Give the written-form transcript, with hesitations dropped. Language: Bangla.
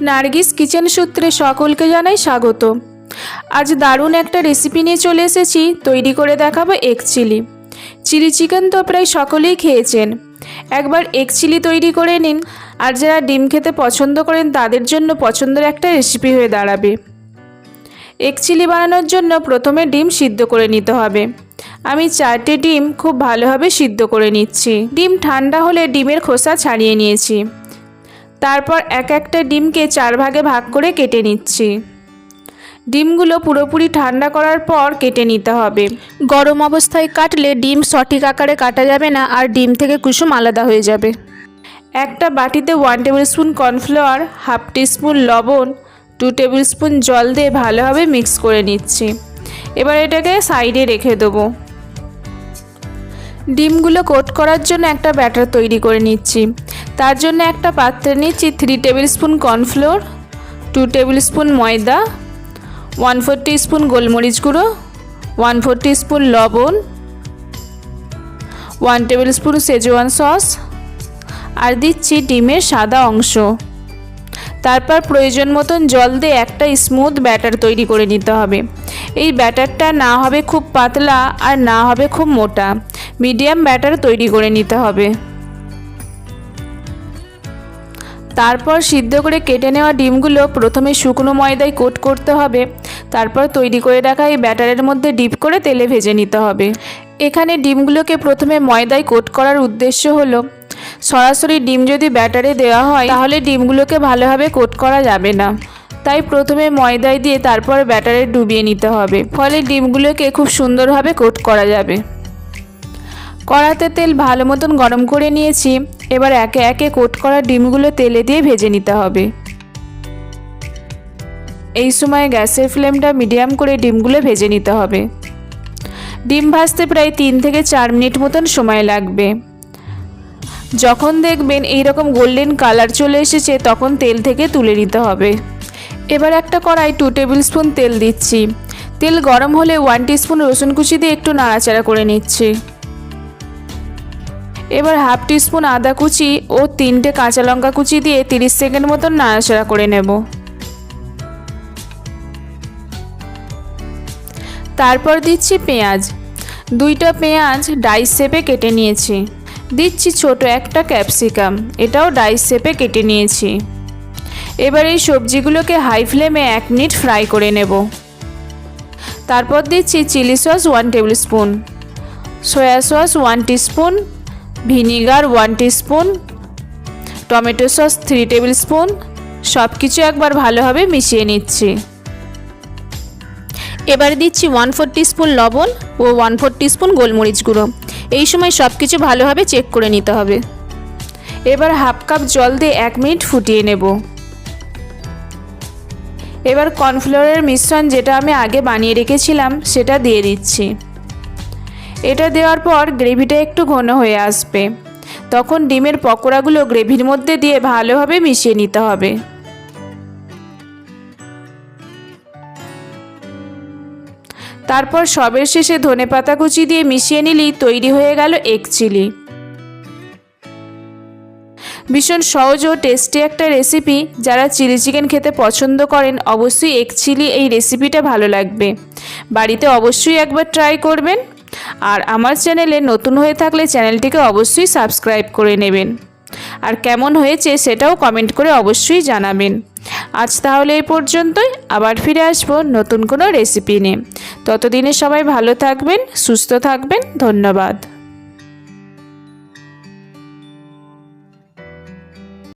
নার্গিস কিচেন সূত্রে সকলকে জানাই স্বাগত। আজ দারুণ একটা রেসিপি নিয়ে চলে এসেছি। তৈরি করে দেখাবো এগ চিলি। চিলি চিকেন তো প্রায় সকলেই খেয়েছেন, একবার এগ চিলি তৈরি করে নিন। আর যারা ডিম খেতে পছন্দ করেন তাদের জন্য পছন্দের একটা রেসিপি হয়ে দাঁড়াবে। এগ চিলি বানানোর জন্য প্রথমে ডিম সিদ্ধ করে নিতে হবে। আমি 4টে ডিম খুব ভালোভাবে সিদ্ধ করে নিচ্ছি। ডিম ঠান্ডা হলে ডিমের খোসা ছাড়িয়ে নিয়েছি। তারপর একটা ডিমকে 4 ভাগে ভাগ করে কেটে নিচ্ছি। ডিমগুলো পুরোপুরি ঠান্ডা করার পর কেটে নিতে হবে। গরম অবস্থায় কাটলে ডিম সঠিক আকারে কাটা যাবে না, আর ডিম থেকে কুসুম আলাদা হয়ে যাবে। একটা বাটিতে 1 table spoon cornflour, half teaspoon লবণ, 2 টেবিল স্পুন জল দিয়ে ভালোভাবে মিক্স করে নিচ্ছি। এবার এটাকে সাইডে রেখে দেবো। ডিমগুলো কোট করার জন্য একটা ব্যাটার তৈরি করে নিচ্ছি। তার জন্য একটা পাত্রে নিচ্ছি 3 table spoon cornflour, 2 table spoon ময়দা, 1/4 টিস্পুন গোলমরিচ গুঁড়ো, 1/4 টিস্পুন লবণ, 1 টেবিল স্পুন সেজওয়ান সস, আর দিচ্ছি ডিমের সাদা অংশ। তারপর প্রয়োজন মতন জল দিয়ে একটা স্মুথ ব্যাটার তৈরি করে নিতে হবে। এই ব্যাটারটা না হবে খুব পাতলা আর না হবে খুব মোটা, মিডিয়াম ব্যাটার তৈরি করে নিতে হবে। তারপর সিদ্ধ করে কেটে নেওয়া ডিমগুলো প্রথমে শুকনো ময়দায় কোট করতে হবে। তারপর তৈরি করে রাখা এই ব্যাটারের মধ্যে ডিপ করে তেলে ভেজে নিতে হবে। এখানে ডিমগুলোকে প্রথমে ময়দায় কোট করার উদ্দেশ্য হলো, সরাসরি ডিম যদি ব্যাটারে দেওয়া হয় তাহলে ডিমগুলোকে ভালোভাবে কোট করা যাবে না। তাই প্রথমে ময়দায় দিয়ে তারপর ব্যাটারে ডুবিয়ে নিতে হবে, ফলে ডিমগুলোকে খুব সুন্দরভাবে কোট করা যাবে। কড়াতে তেল ভালো মতন গরম করে নিয়েছি। এবার একে একে কোট করা ডিমগুলো তেলে দিয়ে ভেজে নিতে হবে। এই সময় গ্যাসের ফ্লেমটা মিডিয়াম করে ডিমগুলো ভেজে নিতে হবে। ডিম ভাজতে প্রায় 3 থেকে 4 মিনিট মতন সময় লাগবে। যখন দেখবেন এইরকম গোল্ডেন কালার চলে এসেছে তখন তেল থেকে তুলে নিতে হবে। এবার একটা কড়াই 2 টেবিল স্পুন তেল দিচ্ছি। তেল গরম হলে 1 টিস্পুন রসুন কুচি দিয়ে একটু নাড়াচাড়া করে নিচ্ছি। এবার হাফ টিস্পুন আদা কুচি ও 3টে কাঁচা লঙ্কা কুচি দিয়ে 30 সেকেন্ড মতন নাড়াচাড়া করে নেব। তারপর দিচ্ছি পেঁয়াজ। 2টা পেঁয়াজ ডাইস শেপে কেটে নিয়েছি। দিচ্ছি ছোট একটা ক্যাপসিকাম, এটাও ডাইস শেপে কেটে নিয়েছি। এবার এই সবজিগুলোকে হাই ফ্লেমে 1 মিনিট ফ্রাই করে নেব। তারপর দিচ্ছি chilli sauce 1 tablespoon, soya sauce 1 teaspoon, vinegar 1 teaspoon, tomato sauce 3 tablespoon. সব কিছু একবার ভালোভাবে মিশিয়ে নিচ্ছি। এবার দিচ্ছি 1/4 টিস্পুন লবণ ও 1/4 টিস্পুন গোলমরিচ গুঁড়ো। এই সময় সব কিছু ভালোভাবে চেক করে নিতে হবে। এবার হাফ কাপ জল দিয়ে 1 মিনিট ফুটিয়ে নেব। এবার কর্নফ্লাওয়ারের মিশ্রণ যেটা আমি আগে বানিয়ে রেখেছিলাম সেটা দিয়ে দিচ্ছি। এটা দেওয়ার পর গ্রেভিটা একটু ঘন হয়ে আসবে, তখন ডিমের পকোড়াগুলো গ্রেভির মধ্যে দিয়ে ভালোভাবে মিশিয়ে নিতে হবে। তারপর সবের শেষে ধনেপাতা কুচি দিয়ে মিশিয়ে নিলেই তৈরি হয়ে গেল এগ চিলি। ভীষণ সহজ ও টেস্টি একটা রেসিপি। যারা চিলি চিকেন খেতে পছন্দ করেন অবশ্যই এগ চিলি এই রেসিপিটা ভালো লাগবে। বাড়িতে অবশ্যই একবার ট্রাই করবেন। আর আমার চ্যানেলে নতুন হয়ে থাকলে চ্যানেলটিকে অবশ্যই সাবস্ক্রাইব করে নেবেন। আর কেমন হয়েছে সেটাও কমেন্ট করে অবশ্যই জানাবেন। আজ তাহলে এই পর্যন্তই, আবার ফিরে আসবো নতুন কোনো রেসিপি নিয়ে। ততদিনে সবাই ভালো থাকবেন, সুস্থ থাকবেন। ধন্যবাদ।